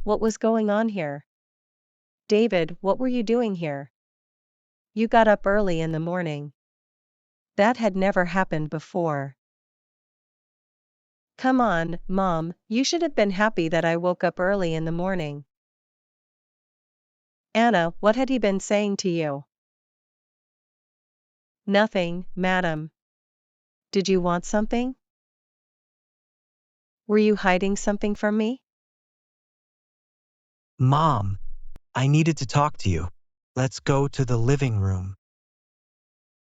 what was going on here? David, what were you doing here? You got up early in the morning. That had never happened before. Come on, Mom, you should have been happy that I woke up early in the morning. Anna, what had he been saying to you? Nothing, madam. Did you want something? Were you hiding something from me? Mom, I needed to talk to you. Let's go to the living room.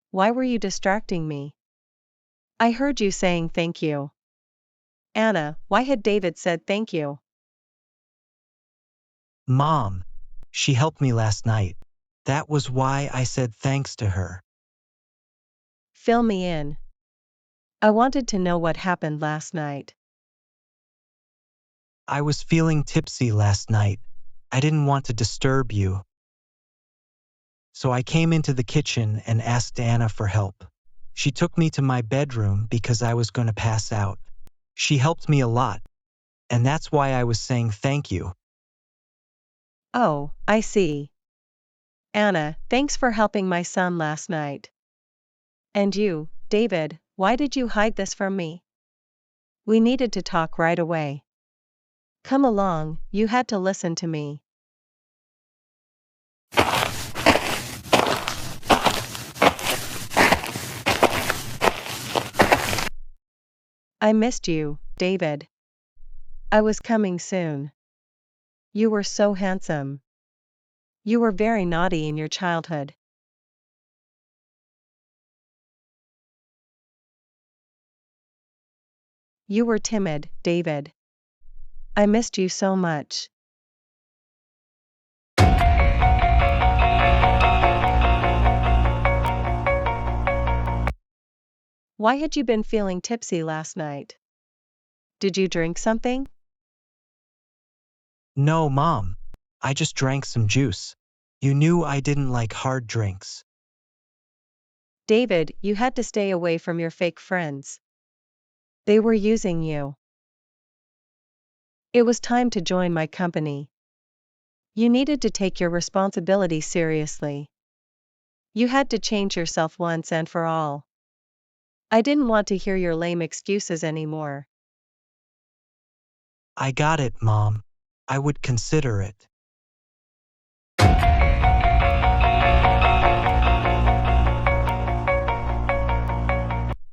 Why were you distracting me? I heard you saying thank you. Anna, why had David said thank you? Mom, she helped me last night. That was why I said thanks to her. Fill me in. I wanted to know what happened last night. I was feeling tipsy last night. I didn't want to disturb you. So I came into the kitchen and asked Anna for help. She took me to my bedroom because I was going to pass out. She helped me a lot, and that's why I was saying thank you. Oh, I see. Anna, thanks for helping my son last night. And you, David, why did you hide this from me? We needed to talk right away. Come along, you had to listen to me. I missed you, David. I was coming soon. You were so handsome. You were very naughty in your childhood. You were timid, David. I missed you so much. Why had you been feeling tipsy last night? Did you drink something? No, Mom. I just drank some juice. You knew I didn't like hard drinks. David, you had to stay away from your fake friends. They were using you. It was time to join my company. You needed to take your responsibility seriously. You had to change yourself once and for all. I didn't want to hear your lame excuses anymore. I got it, Mom. I would consider it.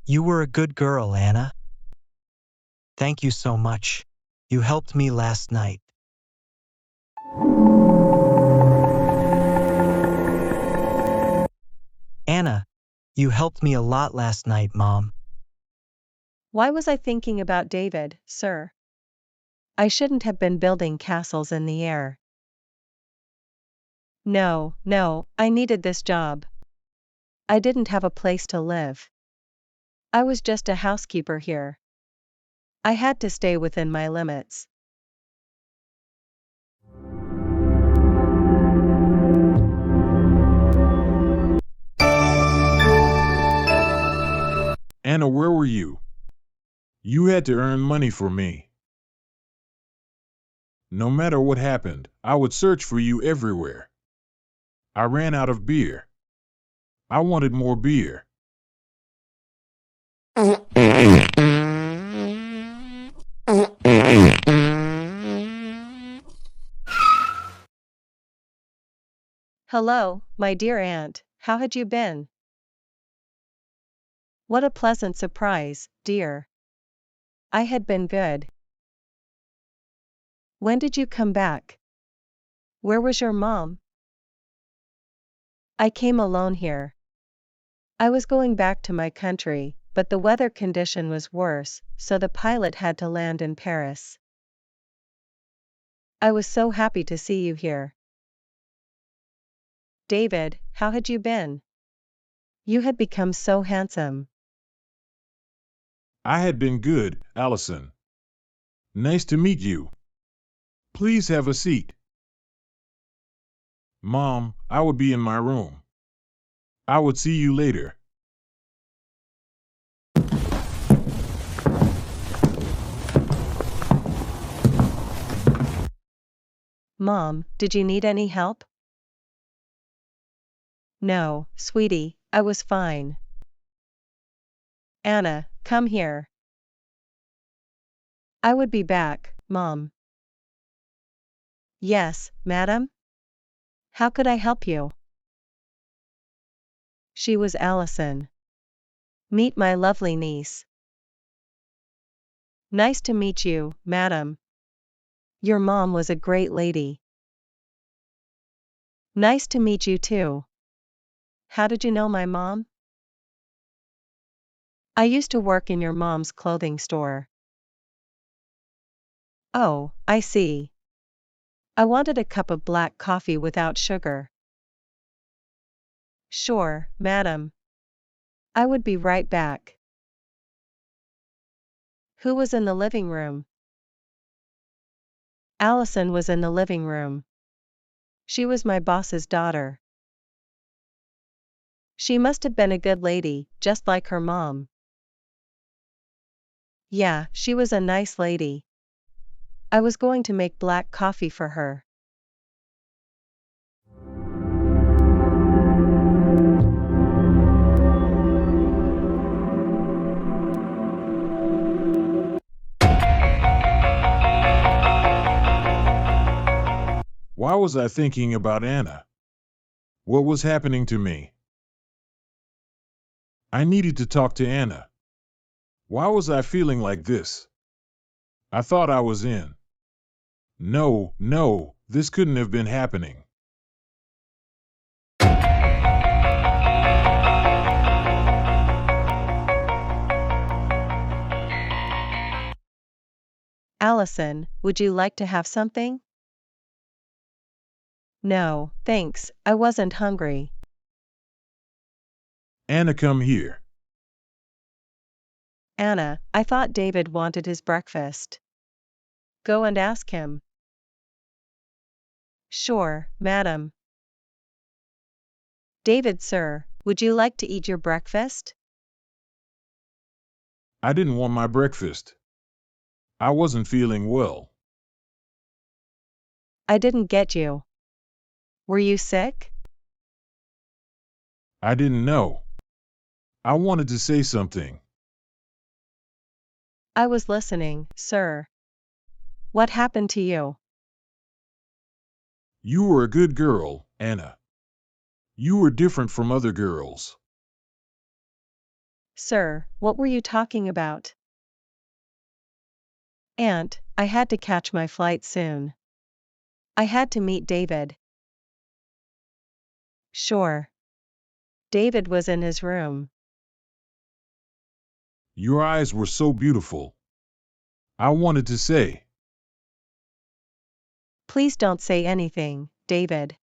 You were a good girl, Anna. Thank you so much. You helped me last night. Anna, you helped me a lot last night, Mom. Why was I thinking about David, sir? I shouldn't have been building castles in the air. No, I needed this job. I didn't have a place to live. I was just a housekeeper here. I had to stay within my limits. Anna, where were you? You had to earn money for me. No matter what happened, I would search for you everywhere. I ran out of beer. I wanted more beer. Hello, my dear aunt, how had you been? What a pleasant surprise, dear. I had been good. When did you come back? Where was your mom? I came alone here. I was going back to my country, but the weather condition was worse, so the pilot had to land in Paris. I was so happy to see you here. David, how had you been? You had become so handsome. I had been good, Allison. Nice to meet you. Please have a seat. Mom, I would be in my room. I would see you later. Mom, did you need any help? No, sweetie, I was fine. Anna, come here. I would be back, Mom. Yes, madam? How could I help you? She was Allison. Meet my lovely niece. Nice to meet you, madam. Your mom was a great lady. Nice to meet you too. How did you know my mom? I used to work in your mom's clothing store. Oh, I see. I wanted a cup of black coffee without sugar. Sure, madam. I would be right back. Who was in the living room? Allison was in the living room. She was my boss's daughter. She must have been a good lady, just like her mom. Yeah, she was a nice lady. I was going to make black coffee for her. Why was I thinking about Anna? What was happening to me? I needed to talk to Anna. Why was I feeling like this? I thought I was in. No, this couldn't have been happening. Allison, would you like to have something? No, thanks, I wasn't hungry. Anna, come here. Anna, I thought David wanted his breakfast. Go and ask him. Sure, madam. David, sir, would you like to eat your breakfast? I didn't want my breakfast. I wasn't feeling well. I didn't get you. Were you sick? I didn't know. I wanted to say something. I was listening, sir. What happened to you? You were a good girl, Anna. You were different from other girls. Sir, what were you talking about? Aunt, I had to catch my flight soon. I had to meet David. Sure. David was in his room. Your eyes were so beautiful. I wanted to say. Please don't say anything, David.